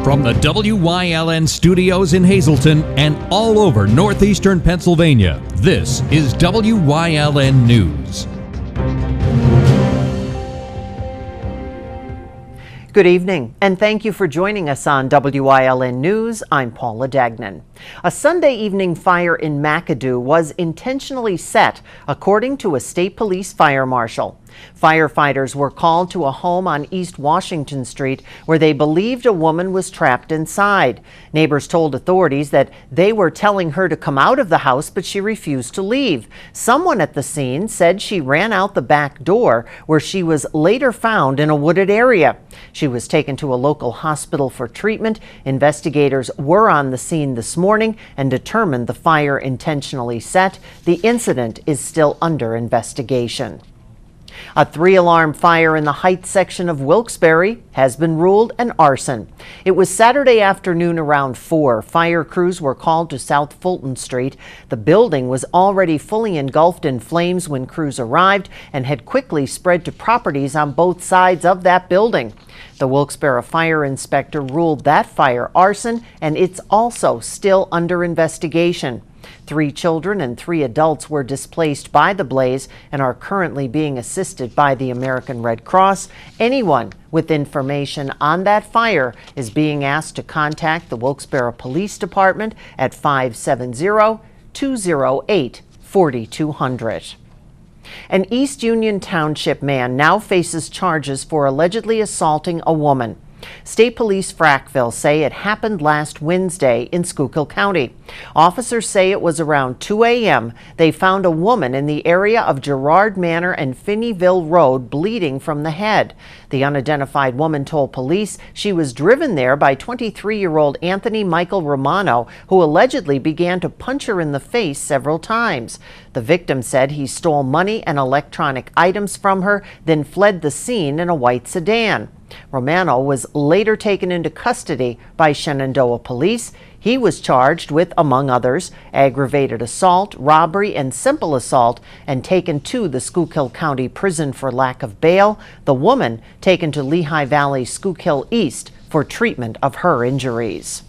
From the WYLN studios in Hazleton and all over northeastern Pennsylvania, this is WYLN News. Good evening, and thank you for joining us on WYLN News. I'm Paula Dagnan. A Sunday evening fire in McAdoo was intentionally set, according to a state police fire marshal. Firefighters were called to a home on East Washington Street where they believed a woman was trapped inside. Neighbors told authorities that they were telling her to come out of the house, but she refused to leave. Someone at the scene said she ran out the back door, where she was later found in a wooded area. She was taken to a local hospital for treatment. Investigators were on the scene this morning and determined the fire intentionally set. The incident is still under investigation. A 3-alarm fire in the Heights section of Wilkes-Barre has been ruled an arson. It was Saturday afternoon around 4. Fire crews were called to South Fulton Street. The building was already fully engulfed in flames when crews arrived and had quickly spread to properties on both sides of that building. The Wilkes-Barre fire inspector ruled that fire arson, and it's also still under investigation. 3 children and 3 adults were displaced by the blaze and are currently being assisted by the American Red Cross. Anyone with information on that fire is being asked to contact the Wilkes-Barre Police Department at 570-208-4200. An East Union Township man now faces charges for allegedly assaulting a woman. State Police Frackville say it happened last Wednesday in Schuylkill County. Officers say it was around 2 a.m. They found a woman in the area of Girard Manor and Finneyville Road bleeding from the head. The unidentified woman told police she was driven there by 23-year-old Anthony Michael Romano, who allegedly began to punch her in the face several times. The victim said he stole money and electronic items from her, then fled the scene in a white sedan. Romano was later taken into custody by Shenandoah police. He was charged with, among others, aggravated assault, robbery, and simple assault, and taken to the Schuylkill County Prison for lack of bail. The woman taken to Lehigh Valley Schuylkill East for treatment of her injuries.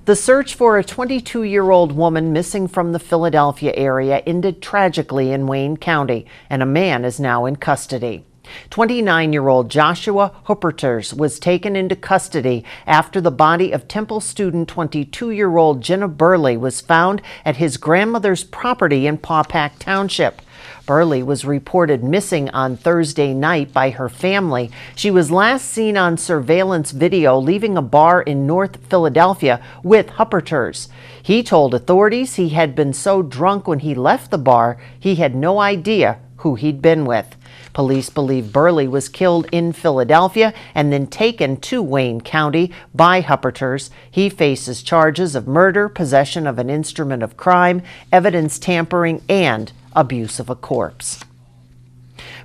The search for a 22-year-old woman missing from the Philadelphia area ended tragically in Wayne County, and a man is now in custody. 29-year-old Joshua Hupperters was taken into custody after the body of Temple student 22-year-old Jenna Burley was found at his grandmother's property in Paupack Township. Burley was reported missing on Thursday night by her family. She was last seen on surveillance video leaving a bar in North Philadelphia with Hupperters. He told authorities he had been so drunk when he left the bar, he had no idea who he'd been with. Police believe Burley was killed in Philadelphia and then taken to Wayne County by Hupperters. He faces charges of murder, possession of an instrument of crime, evidence tampering, and abuse of a corpse.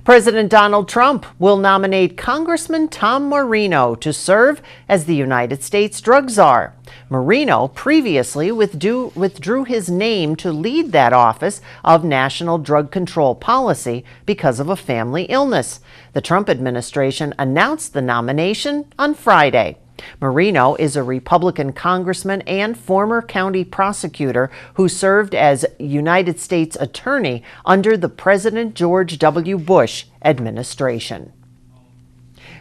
President Donald Trump will nominate Congressman Tom Marino to serve as the United States Drug Czar. Marino previously withdrew his name to lead that office of National Drug Control Policy because of a family illness. The Trump administration announced the nomination on Friday. Marino is a Republican congressman and former county prosecutor who served as United States Attorney under the President George W. Bush administration.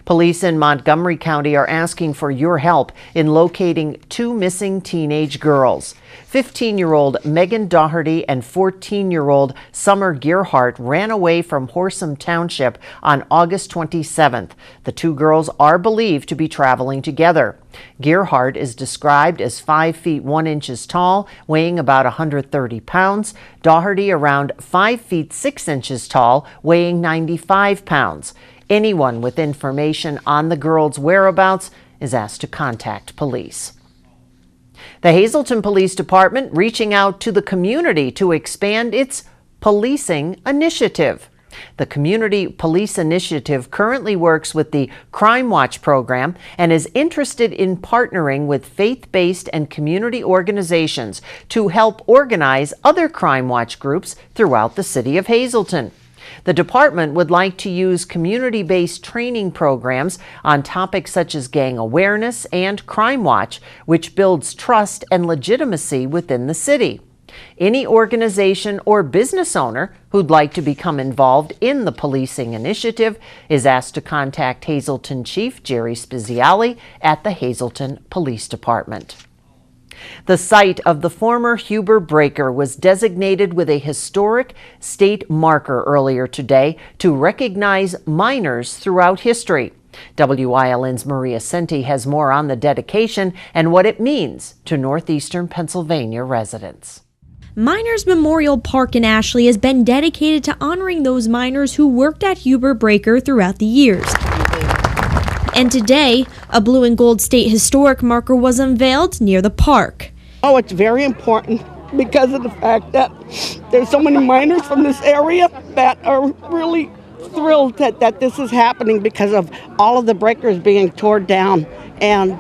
Police in Montgomery County are asking for your help in locating 2 missing teenage girls. 15-year-old Megan Doherty and 14-year-old Summer Gearhart ran away from Horsham Township on August 27th. The 2 girls are believed to be traveling together. Gearhart is described as 5 feet 1 inches tall, weighing about 130 pounds. Doherty around 5 feet 6 inches tall, weighing 95 pounds. Anyone with information on the girls' whereabouts is asked to contact police. The Hazleton Police Department reaching out to the community to expand its policing initiative. The Community Police Initiative currently works with the Crime Watch program and is interested in partnering with faith-based and community organizations to help organize other Crime Watch groups throughout the city of Hazleton. The department would like to use community-based training programs on topics such as gang awareness and crime watch, which builds trust and legitimacy within the city. Any organization or business owner who'd like to become involved in the policing initiative is asked to contact Hazleton Chief Jerry Speziali at the Hazleton Police Department. The site of the former Huber breaker was designated with a historic state marker earlier today to recognize miners throughout history. WYLN's Maria Senti has more on the dedication and what it means to northeastern Pennsylvania residents. Miners Memorial Park in Ashley has been dedicated to honoring those miners who worked at Huber Breaker throughout the years. And today, a blue and gold state historic marker was unveiled near the park. Oh, it's very important because of the fact that there's so many miners from this area that are really thrilled that this is happening because of all of the breakers being torn down, and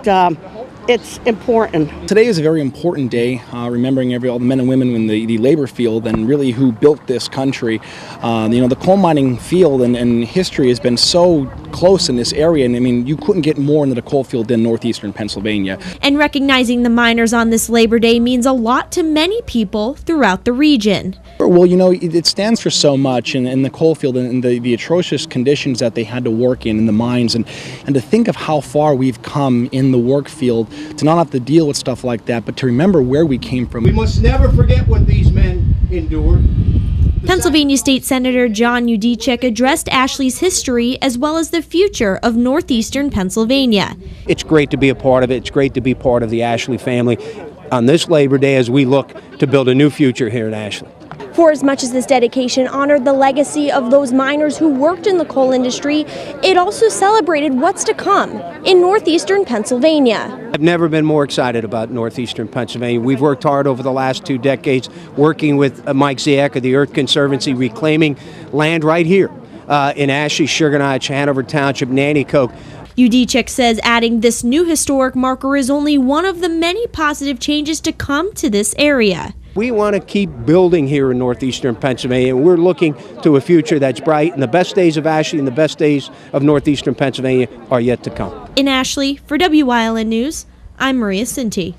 it's important. Today is a very important day, remembering all the men and women in the labor field and really who built this country. The coal mining field and history has been so close in this area, and I mean, you couldn't get more into the coal field than northeastern Pennsylvania. And recognizing the miners on this Labor Day means a lot to many people throughout the region. Well, it stands for so much in the coal field and the atrocious conditions that they had to work in the mines, and to think of how far we've come in the work field, to not have to deal with stuff like that, but to remember where we came from. We must never forget what these men endured. Pennsylvania State Senator John Udicek addressed Ashley's history as well as the future of northeastern Pennsylvania. It's great to be a part of it. It's great to be part of the Ashley family on this Labor Day as we look to build a new future here in Ashley. For as much as this dedication honored the legacy of those miners who worked in the coal industry, it also celebrated what's to come in northeastern Pennsylvania. I've never been more excited about northeastern Pennsylvania. We've worked hard over the last 2 decades working with Mike Ziak of the Earth Conservancy, reclaiming land right here in Ashley, Sugar Notch, Hanover Township, Nanticoke. Udicek says adding this new historic marker is only one of the many positive changes to come to this area. We want to keep building here in northeastern Pennsylvania, and we're looking to a future that's bright, and the best days of Ashley and the best days of northeastern Pennsylvania are yet to come. In Ashley, for WYLN News, I'm Maria Sinti.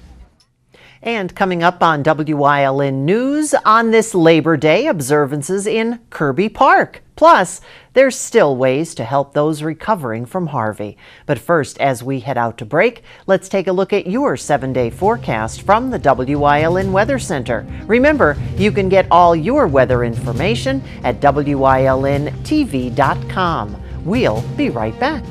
And coming up on WYLN News, on this Labor Day, observances in Kirby Park. Plus, there's still ways to help those recovering from Harvey. But first, as we head out to break, let's take a look at your 7-day forecast from the WYLN Weather Center. Remember, you can get all your weather information at WYLNTV.com. We'll be right back.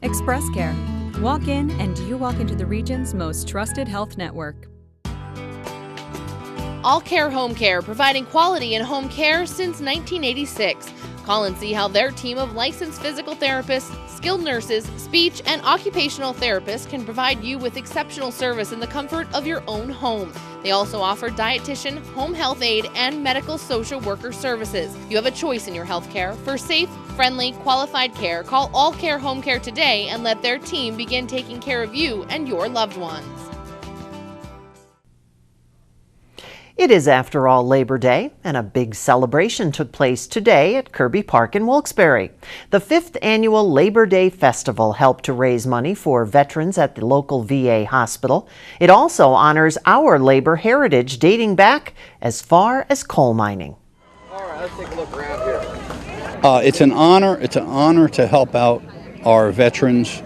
Express Care. Walk in and you walk into the region's most trusted health network. All Care Home Care, providing quality in home care since 1986. Call and see how their team of licensed physical therapists, skilled nurses, speech, and occupational therapists can provide you with exceptional service in the comfort of your own home. They also offer dietitian, home health aide, and medical social worker services. You have a choice in your health care. For safe, friendly, qualified care, call All Care Home Care today and let their team begin taking care of you and your loved ones. It is, after all, Labor Day, and a big celebration took place today at Kirby Park in Wilkes-Barre. The 5th annual Labor Day Festival helped to raise money for veterans at the local VA hospital. It also honors our labor heritage dating back as far as coal mining. All right, let's take a look around here. It's an honor to help out our veterans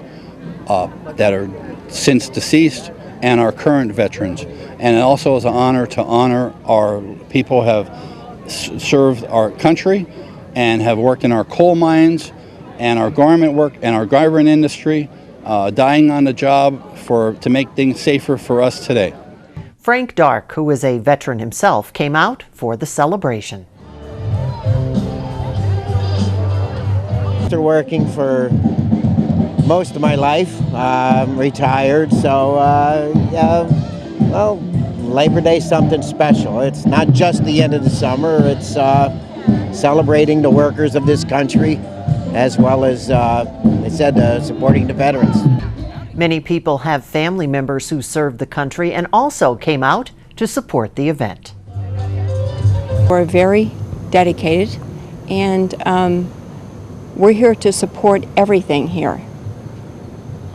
that are since deceased and our current veterans. And it also is an honor to honor our people who have served our country and have worked in our coal mines and our garment work and our garment industry, dying on the job to make things safer for us today. Frank Dark, who is a veteran himself, came out for the celebration. After working for most of my life, I'm retired, so well, Labor Day is something special. It's not just the end of the summer, it's celebrating the workers of this country, as well as, they said, supporting the veterans. Many people have family members who served the country and also came out to support the event. We're very dedicated, and we're here to support everything here.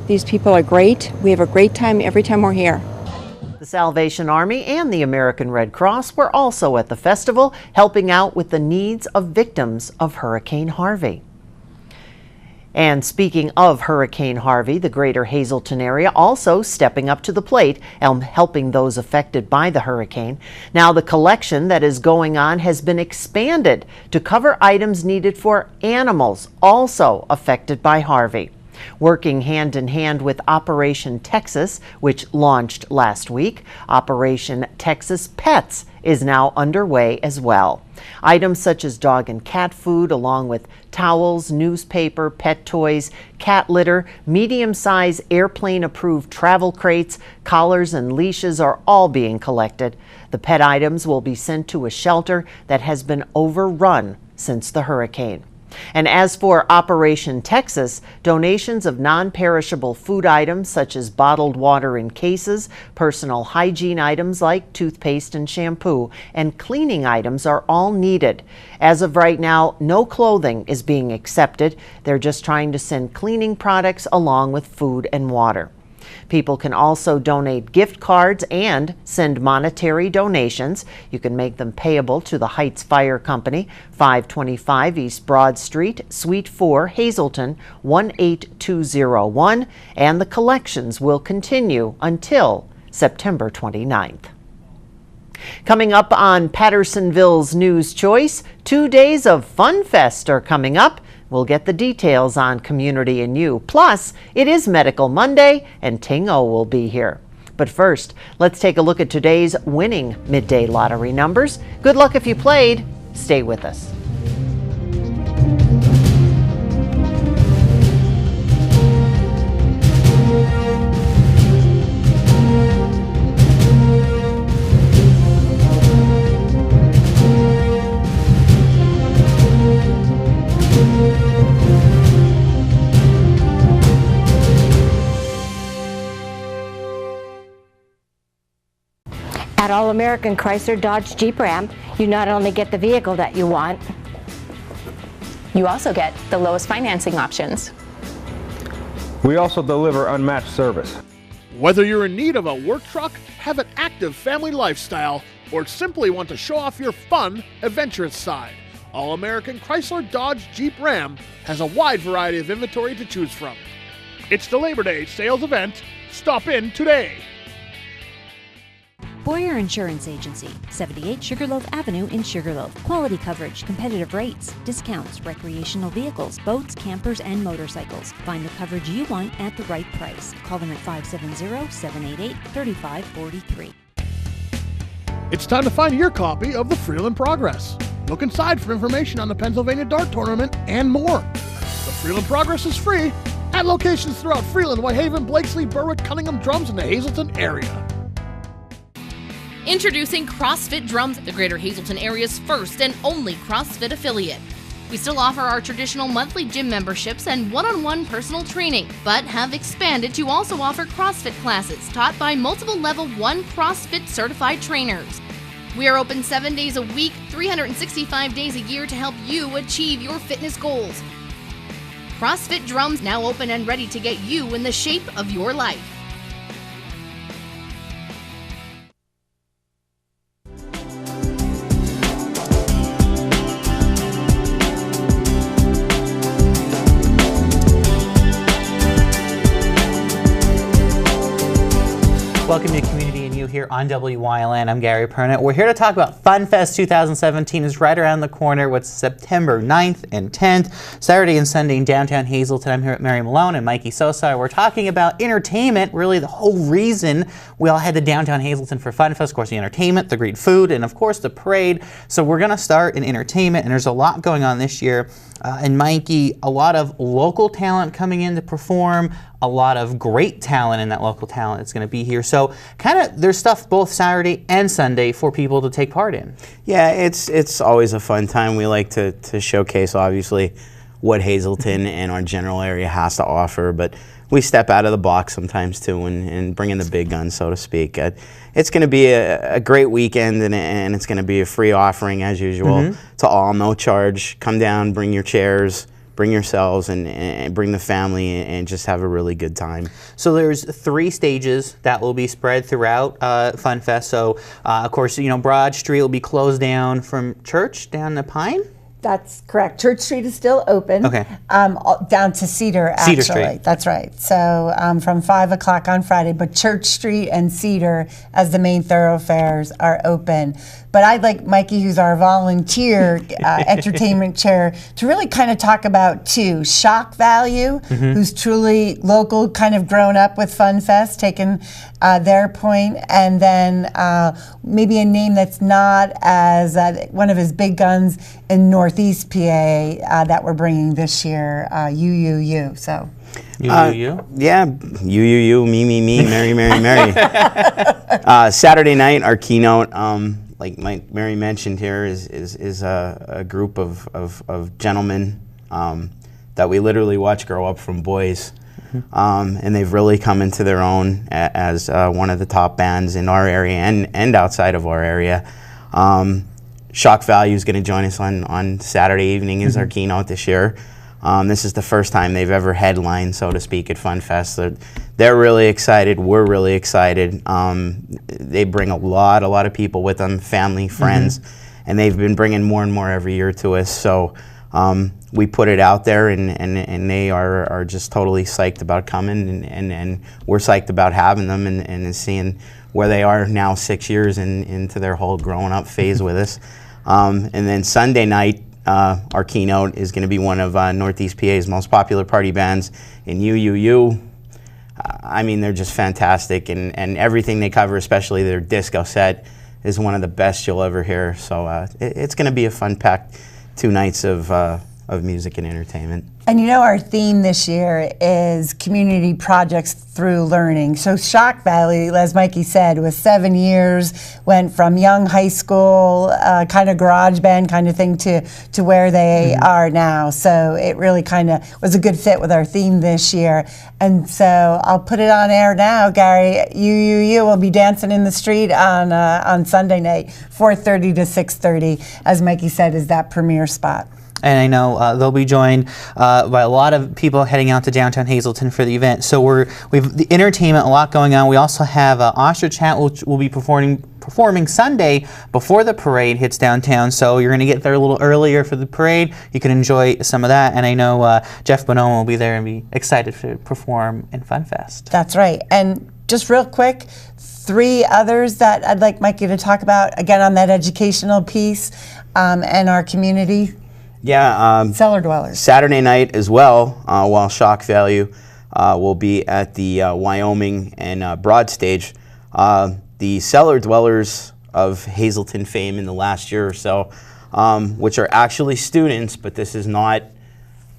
These people are great. We have a great time every time we're here. The Salvation Army and the American Red Cross were also at the festival, helping out with the needs of victims of Hurricane Harvey. And speaking of Hurricane Harvey, the greater Hazleton area also stepping up to the plate and helping those affected by the hurricane. Now the collection that is going on has been expanded to cover items needed for animals also affected by Harvey. Working hand in hand with Operation Texas, which launched last week, Operation Texas Pets is now underway as well. Items such as dog and cat food, along with towels, newspaper, pet toys, cat litter, medium-sized airplane-approved travel crates, collars and leashes are all being collected. The pet items will be sent to a shelter that has been overrun since the hurricane. And as for Operation Texas, donations of non-perishable food items such as bottled water in cases, personal hygiene items like toothpaste and shampoo, and cleaning items are all needed. As of right now, no clothing is being accepted. They're just trying to send cleaning products along with food and water. People can also donate gift cards and send monetary donations. You can make them payable to the Heights Fire Company, 525 East Broad Street, Suite 4, Hazleton, 18201, and the collections will continue until September 29th. Coming up on Pattersonville's News Choice, 2 days of Fun Fest are coming up. We'll get the details on Community and You. Plus, it is Medical Monday, and Tingo will be here. But first, let's take a look at today's winning midday lottery numbers. Good luck if you played. Stay with us. At All American Chrysler Dodge Jeep Ram, you not only get the vehicle that you want, you also get the lowest financing options. We also deliver unmatched service. Whether you're in need of a work truck, have an active family lifestyle, or simply want to show off your fun, adventurous side, All American Chrysler Dodge Jeep Ram has a wide variety of inventory to choose from. It's the Labor Day sales event. Stop in today. Boyer Insurance Agency, 78 Sugarloaf Avenue in Sugarloaf. Quality coverage, competitive rates, discounts, recreational vehicles, boats, campers, and motorcycles. Find the coverage you want at the right price. Call them at 570-788-3543. It's time to find your copy of the Freeland Progress. Look inside for information on the Pennsylvania Dart Tournament and more. The Freeland Progress is free at locations throughout Freeland, Whitehaven, Blakesley, Berwick, Cunningham, Drums, and the Hazleton area. Introducing CrossFit Drums, the Greater Hazleton area's first and only CrossFit affiliate. We still offer our traditional monthly gym memberships and one-on-one personal training, but have expanded to also offer CrossFit classes taught by multiple Level 1 CrossFit certified trainers. We are open 7 days a week, 365 days a year to help you achieve your fitness goals. CrossFit Drums now open and ready to get you in the shape of your life. Welcome to Community and You here on Wyln. I'm Gary Perna. We're here to talk about FunFest 2017. Is right around the corner. What's September 9th and 10th, Saturday and Sunday in downtown Hazleton. I'm here with Mary Malone and Mikey Sosa. We're talking about entertainment, really the whole reason we all head to downtown Hazleton for FunFest. Of course, the entertainment, the great food, and of course the parade. So we're going to start in entertainment, and there's a lot going on this year. And Mikey, a lot of local talent coming in to perform, a lot of great talent in that local talent that's going to be here. So kind of there's stuff both Saturday and Sunday for people to take part in. Yeah, it's always a fun time. We like to showcase, obviously, what Hazleton and our general area has to offer, but we step out of the box sometimes too and bring in the big guns, so to speak. It's going to be a great weekend, and it's going to be a free offering as usual to all, no charge. Come down, bring your chairs, bring yourselves, and bring the family, and just have a really good time. So there's 3 stages that will be spread throughout FunFest. So of course, you know, Broad Street will be closed down from Church down to Pine. That's correct. Church Street is still open. Okay. Down to Cedar, actually. Cedar Street. That's right. So from 5 o'clock on Friday, but Church Street and Cedar as the main thoroughfares are open. But I'd like Mikey, who's our volunteer entertainment chair, to really kind of talk about 2. Shock Value, who's truly local, kind of grown up with FunFest, taking their point, and then maybe a name that's not as one of his big guns in Northeast PA that we're bringing this year, UUU. So. You? Yeah, you, me, Mary. Saturday night, our keynote, like Mary mentioned here, is a group of gentlemen that we literally watch grow up from boys. And they've really come into their own as one of the top bands in our area and outside of our area. Shock Value is going to join us on Saturday evening as our keynote this year. This is the first time they've ever headlined, so to speak, at FunFest. They're really excited. We're really excited. They bring a lot of people with them, family, friends, and they've been bringing more and more every year to us. So we put it out there, and they are just totally psyched about coming, and we're psyched about having them and seeing where they are now 6 years into their whole growing up phase with us. And then Sunday night, our keynote is going to be one of Northeast PA's most popular party bands in UUU. I mean, they're just fantastic, and everything they cover, especially their disco set, is one of the best you'll ever hear. So it's going to be a fun-packed 2 nights of music and entertainment. And you know, our theme this year is community projects through learning. So Shock Valley, as Mikey said, was 7 years, went from young high school, kind of garage band kind of thing to where they are now. So it really kind of was a good fit with our theme this year. And so I'll put it on air now, Gary. You will be dancing in the street on Sunday night, 4:30 to 6:30, as Mikey said, is that premiere spot. And I know they'll be joined by a lot of people heading out to downtown Hazleton for the event. So we've the entertainment, a lot going on. We also have Ostrich Hat, which will be performing Sunday before the parade hits downtown. So you're going to get there a little earlier for the parade. You can enjoy some of that. And I know Jeff Bonhomme will be there and be excited to perform in FunFest. That's right. And just real quick, 3 others that I'd like Mikey to talk about, again, on that educational piece and our community. Yeah, Cellar Dwellers. Saturday night as well, while Shock Value will be at the Wyoming and Broad stage. The Cellar Dwellers of Hazleton fame in the last year or so, which are actually students, but this is not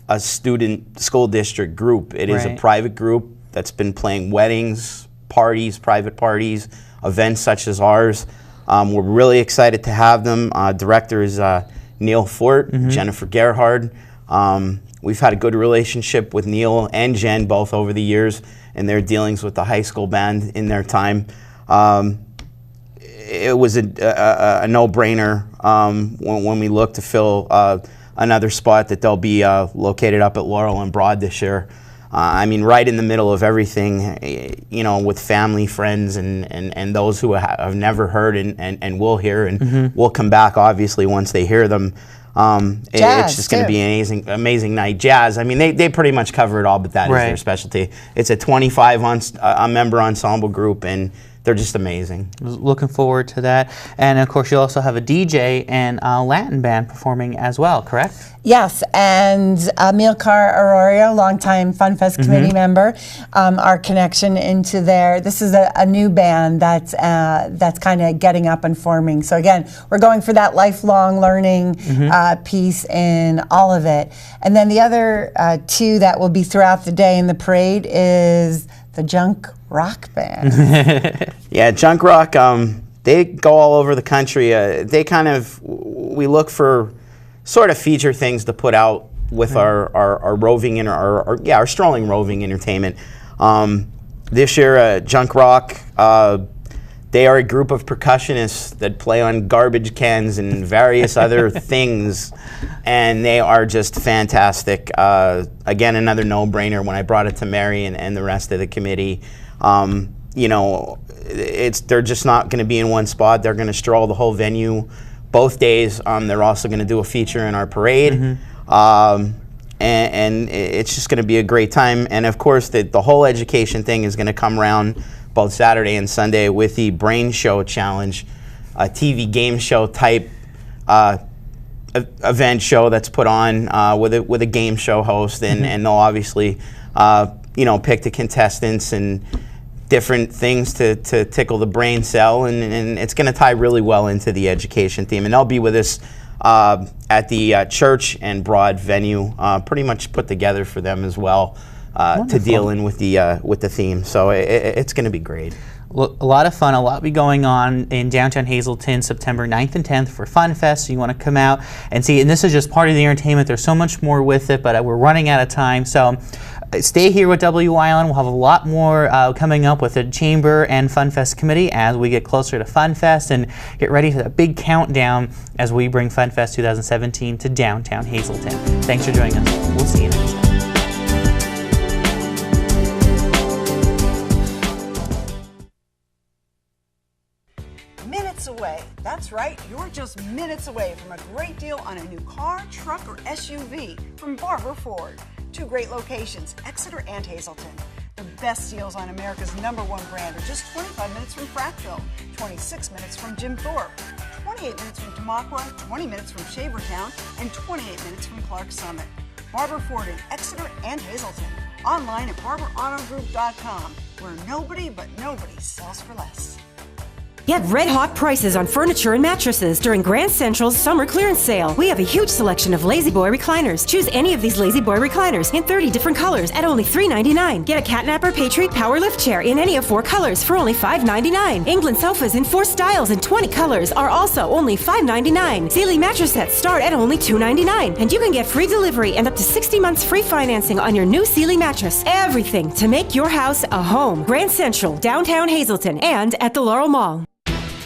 a student school district group. It is a private group that's been playing weddings, parties, private parties, events such as ours. We're really excited to have them. Director is Neil Fort, Jennifer Gerhard. We've had a good relationship with Neil and Jen both over the years and their dealings with the high school band in their time. it was a no-brainer when we look to fill another spot that they'll be located up at Laurel and Broad this year. I mean, right in the middle of everything, you know, with family, friends, and those who have never heard and will hear and will come back, obviously, once they hear them. It's just going to be an amazing night. Jazz, I mean, they pretty much cover it all, but that is their specialty. It's a 25-member ensemble group, and they're just amazing. Looking forward to that. And of course, you also have a DJ and a Latin band performing as well, correct? Yes, and Milcar Arroyo, longtime Fun Fest committee member, our connection into there. This is a new band that's kind of getting up and forming. So again, we're going for that lifelong learning piece in all of it. And then the other two that will be throughout the day in the parade is the Junk Rock Band. Yeah, Junk Rock, they go all over the country. We look for sort of feature things to put out with our roving our strolling roving entertainment. This year, Junk Rock, they are a group of percussionists that play on garbage cans and various other things, and they are just fantastic. Again, another no-brainer when I brought it to Mary and the rest of the committee. You know, they're just not going to be in one spot. They're going to stroll the whole venue both days. They're also going to do a feature in our parade. And it's just going to be a great time. And of course, the whole education thing is going to come around both Saturday and Sunday with the Brain Show Challenge, a TV game show type event show that's put on with a game show host, and they'll obviously you know, pick the contestants and different things to tickle the brain cell, and it's going to tie really well into the education theme. And they'll be with us at the Church and Broad venue, pretty much put together for them as well to deal in with the theme. So it's going to be great. A lot of fun, a lot be going on in downtown Hazleton, September 9th and 10th for Fun Fest. So you want to come out and see, and this is just part of the entertainment. There's so much more with it, but we're running out of time. So stay here with Wyln. We'll have a lot more coming up with the Chamber and Fun Fest Committee as we get closer to Fun Fest, and get ready for that big countdown as we bring Fun Fest 2017 to downtown Hazleton. Thanks for joining us. We'll see you next time. Minutes away. That's right, you're just minutes away from a great deal on a new car, truck, or SUV from Barber Ford. Two great locations, Exeter and Hazleton. The best deals on America's #1 brand are just 25 minutes from Frackville, 26 minutes from Jim Thorpe, 28 minutes from Tamaqua, 20 minutes from Shavertown, and 28 minutes from Clark Summit. Barber Ford in Exeter and Hazleton. Online at barberautogroup.com, where nobody sells for less. Get red-hot prices on furniture and mattresses during Grand Central's summer clearance sale. We have a huge selection of Lazy Boy recliners. Choose any of these Lazy Boy recliners in 30 different colors at only $3.99. Get a Catnapper Patriot Power Lift Chair in any of 4 colors for only $5.99. England sofas in 4 styles and 20 colors are also only $5.99. Sealy mattress sets start at only $2.99. And you can get free delivery and up to 60 months free financing on your new Sealy mattress. Everything to make your house a home. Grand Central, downtown Hazleton, and at the Laurel Mall.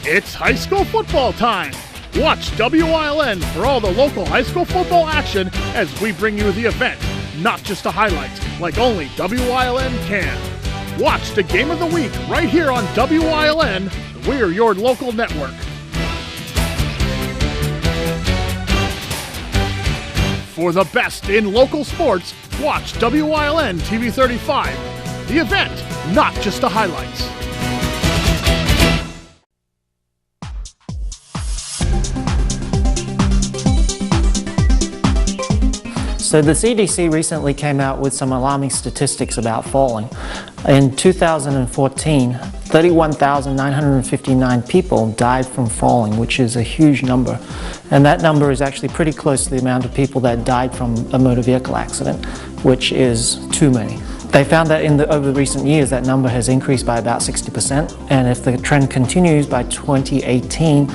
It's high school football time. Watch Wyln for all the local high school football action as we bring you the event, not just a highlight, like only Wyln can. Watch the game of the week right here on Wyln. We're your local network. For the best in local sports, watch Wyln TV 35. The event, not just the highlights. So the CDC recently came out with some alarming statistics about falling. In 2014, 31,959 people died from falling, which is a huge number. And that number is actually pretty close to the amount of people that died from a motor vehicle accident, which is too many. They found that over recent years, that number has increased by about 60%, and if the trend continues by 2018,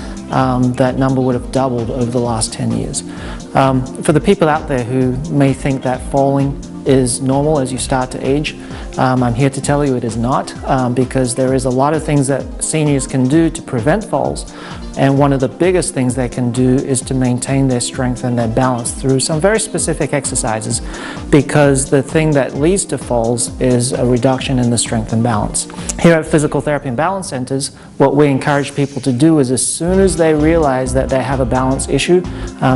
that number would have doubled over the last 10 years. For the people out there who may think that falling is normal as you start to age, I'm here to tell you it is not, because there is a lot of things that seniors can do to prevent falls. And one of the biggest things they can do is to maintain their strength and their balance through some very specific exercises, because the thing that leads to falls is a reduction in the strength and balance. Here at Physical Therapy and Balance Centers, what we encourage people to do is, as soon as they realize that they have a balance issue,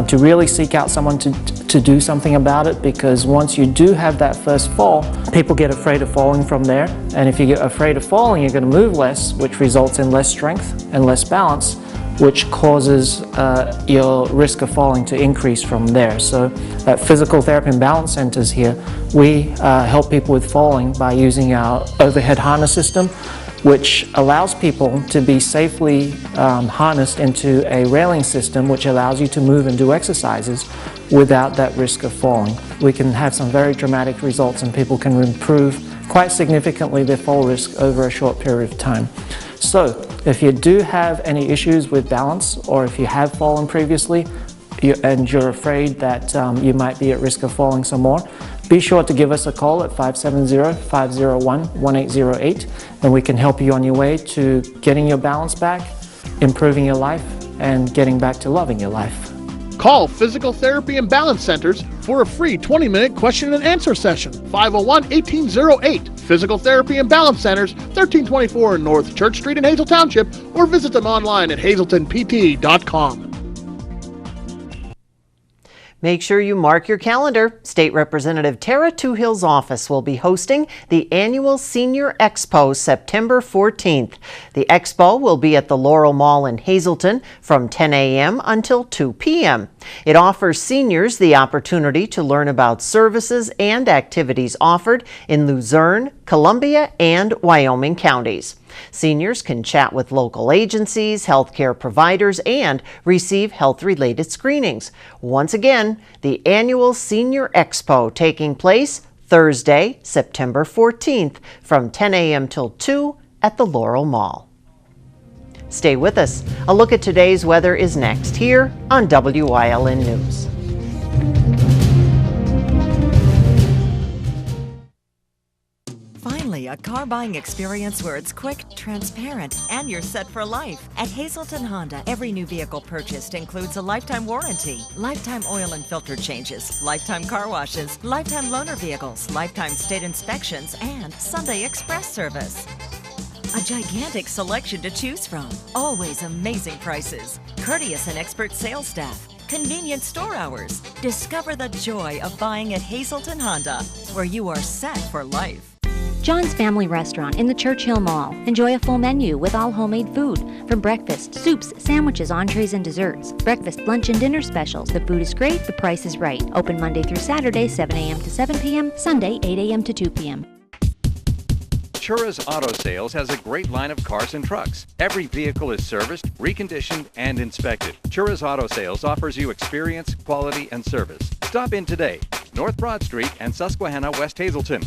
to really seek out someone to do something about it, because once you do have that first fall, people get afraid of falling from there. And if you get afraid of falling, you're going to move less, which results in less strength and less balance, which causes your risk of falling to increase from there. So at Physical Therapy and Balance Centers here, we help people with falling by using our overhead harness system, which allows people to be safely harnessed into a railing system, which allows you to move and do exercises without that risk of falling. We can have some very dramatic results, and people can improve quite significantly their fall risk over a short period of time. So if you do have any issues with balance, or if you have fallen previously and you're afraid that you might be at risk of falling some more, be sure to give us a call at 570-501-1808, and we can help you on your way to getting your balance back, improving your life, and getting back to loving your life. Call Physical Therapy and Balance Centers for a free 20-minute question and answer session. 501-1808. Physical Therapy and Balance Centers, 1324 North Church Street in Hazel Township, or visit them online at hazeltonpt.com. Make sure you mark your calendar. State Representative Tara Toohill's office will be hosting the annual Senior Expo September 14th. The expo will be at the Laurel Mall in Hazleton from 10 a.m. until 2 p.m. It offers seniors the opportunity to learn about services and activities offered in Luzerne, Columbia, and Wyoming counties. Seniors can chat with local agencies, healthcare providers, and receive health-related screenings. Once again, the annual Senior Expo taking place Thursday, September 14th from 10 a.m. till 2 at the Laurel Mall. Stay with us. A look at today's weather is next here on Wyln News. Finally, a car buying experience where it's quick, transparent, and you're set for life. At Hazleton Honda, every new vehicle purchased includes a lifetime warranty, lifetime oil and filter changes, lifetime car washes, lifetime loaner vehicles, lifetime state inspections, and Sunday express service. A gigantic selection to choose from, always amazing prices, courteous and expert sales staff, convenient store hours. Discover the joy of buying at Hazleton Honda, where you are set for life. John's Family Restaurant in the Churchill Mall. Enjoy a full menu with all homemade food. From breakfast, soups, sandwiches, entrees, and desserts. Breakfast, lunch, and dinner specials. The food is great, the price is right. Open Monday through Saturday, 7 a.m. to 7 p.m., Sunday, 8 a.m. to 2 p.m. Chura's Auto Sales has a great line of cars and trucks. Every vehicle is serviced, reconditioned, and inspected. Chura's Auto Sales offers you experience, quality, and service. Stop in today, North Broad Street and Susquehanna, West Hazleton.